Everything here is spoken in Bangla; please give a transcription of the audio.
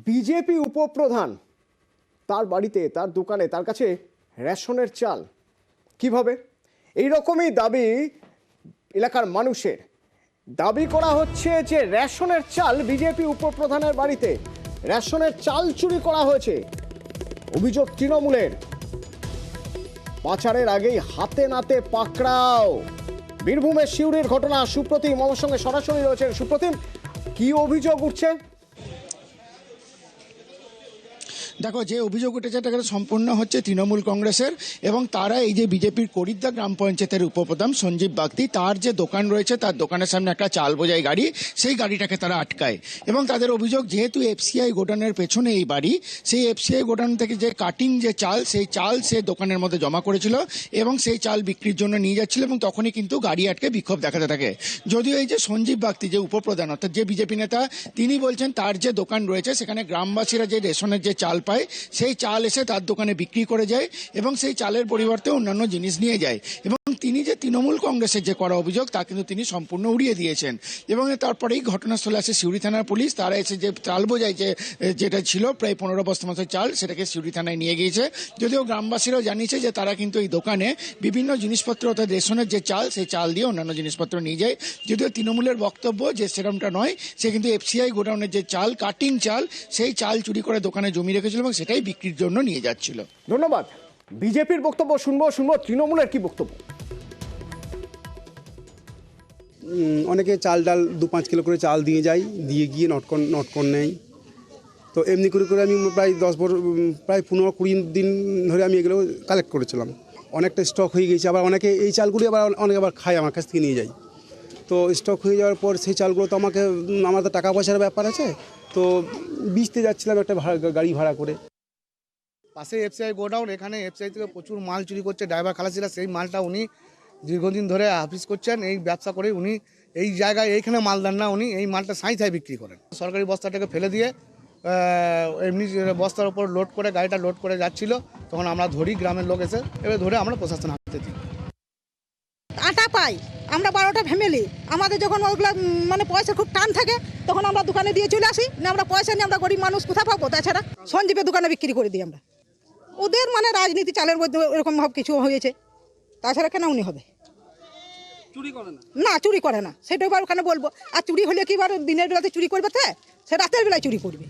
বিজেপি উপপ্রধান তার বাড়িতে তার দোকানে তার কাছে রেশনের চাল কিভাবে? এই রকমই দাবি এলাকার মানুষের। দাবি করা হচ্ছে যে রেশনের চাল বিজেপি উপপ্রধানের বাড়িতে রেশনের চাল চুরি করা হয়েছে। অভিযোগ তৃণমূলের। পাচারের আগেই হাতে নাতে পাকড়াও। বীরভূমের সিউড়ির ঘটনা। সুপ্রতিম আমার সঙ্গে সরাসরি রয়েছেন। সুপ্রতিম, কি অভিযোগ উঠছে? দেখো, যে অভিযোগ উঠেছে এটা সম্পূর্ণ হচ্ছে তৃণমূল কংগ্রেসের, এবং তারা এই যে বিজেপির করিদ্দা গ্রাম পঞ্চায়েতের উপপ্রধান সঞ্জীব বাগদি, তার যে দোকান রয়েছে তার দোকানের সামনে একটা চাল বোঝাই গাড়ি, সেই গাড়িটাকে তারা আটকায়। এবং তাদের অভিযোগ, যেহেতু এফসিআই গোডাউনের পেছনে এই বাড়ি, সেই এফসিআই গোডাউন থেকে যে কাটিং যে চাল, সেই চাল সে দোকানের মধ্যে জমা করেছিল এবং সেই চাল বিক্রির জন্য নিয়ে যাচ্ছিল, এবং তখনই কিন্তু গাড়ি আটকে বিক্ষোভ দেখাতে থাকে। যদিও এই যে সঞ্জীব বাগদি যে উপপ্রধান অর্থাৎ যে বিজেপি নেতা, তিনি বলছেন তার যে দোকান রয়েছে সেখানে গ্রামবাসীরা যে রেশনের যে চাল পায় সেই চাল এসে তার দোকানে বিক্রি করে যায় এবং সেই চালের পরিবর্তে অন্যান্য জিনিস নিয়ে যায়। এবং তিনি যে তৃণমূল কংগ্রেসের যে করা অভিযোগ তা কিন্তু তিনি সম্পূর্ণ উড়িয়ে দিয়েছেন। এবং তারপরেই ঘটনাস্থলে আসে সিউড়ি থানার পুলিশ। তারা এসে যে চাল বোঝাই যেটা ছিল প্রায় 15 বস্তা মতো চাল, সেটাকে সিউড়ি থানায় নিয়ে গিয়েছে। যদিও গ্রামবাসীরাও জানিয়েছে যে তারা কিন্তু এই দোকানে বিভিন্ন জিনিসপত্র অর্থাৎ রেশনের যে চাল, সেই চাল দিয়ে অন্যান্য জিনিসপত্র নিয়ে যায়। যদিও তৃণমূলের বক্তব্য যে সেরকমটা নয়, সে কিন্তু এফসিআই গোডাউনের যে চাল, কাটিং চাল, সেই চাল চুরি করে দোকানে জমি রেখেছিল এবং সেটাই বিক্রির জন্য নিয়ে যাচ্ছিল। ধন্যবাদ। বিজেপির বক্তব্য শুনবো। তৃণমূলের কি বক্তব্য? অনেকে চাল ডাল 2-5 কিলো করে চাল দিয়ে যায়, দিয়ে গিয়ে নটকন নেয়। তো এমনি করে করে আমি প্রায় 15-20 দিন ধরে আমি এগুলো কালেক্ট করেছিলাম। অনেকটা স্টক হয়ে গেছে। আবার অনেকে এই চালগুলি অনেকে খায়, আমার কাছ থেকে নিয়ে যায়। তো স্টক হয়ে যাওয়ার পর সেই চালগুলো তো আমার তো টাকা পয়সার ব্যাপার আছে। তো বেচতে যাচ্ছিলাম একটা গাড়ি ভাড়া করে। পাশে এফসিআই গোডাউন, এখানে এফসিআই থেকে প্রচুর মাল চুরি করছে ড্রাইভার খালাসিরা। সেই মালটা উনি দীর্ঘদিন ধরে হাফিজ করছেন। এই ব্যবসা করে উনি এই জায়গায় এইখানে মাল দেন না, উনি এই মালটা সাঁইথায় বিক্রি করেন। সরকারি বস্তাটাকে ফেলে দিয়ে এমনি বস্তার ওপর লোড করে গাড়িটা লোড করে যাচ্ছিল। তখন আমরা ধরি, গ্রামের লোক এসে এবার ধরে আমরা প্রশাসন হাতে দিই। আটা পাই আমরা 12টা ফ্যামিলি। আমাদের যখন ওগুলো মানে পয়সা খুব টান থাকে তখন আমরা দোকানে দিয়ে চলে আসি। না আমরা পয়সা নিয়ে আমরা গরিব মানুষ কোথা পাবো? তাছাড়া সঞ্জীবের দোকানে বিক্রি করে দিই আমরা। ওদের মানে রাজনীতি চালের মধ্যে এরকম ভাব কিছু হয়েছে। তাছাড়া কেন উনি হবে? চুরি করে না? না, চুরি করে না। সেটা এবার ওখানে বলবো। আর চুরি হলে কি দিনের বেলাতে চুরি করবে? সে রাতের বেলায় চুরি করবে।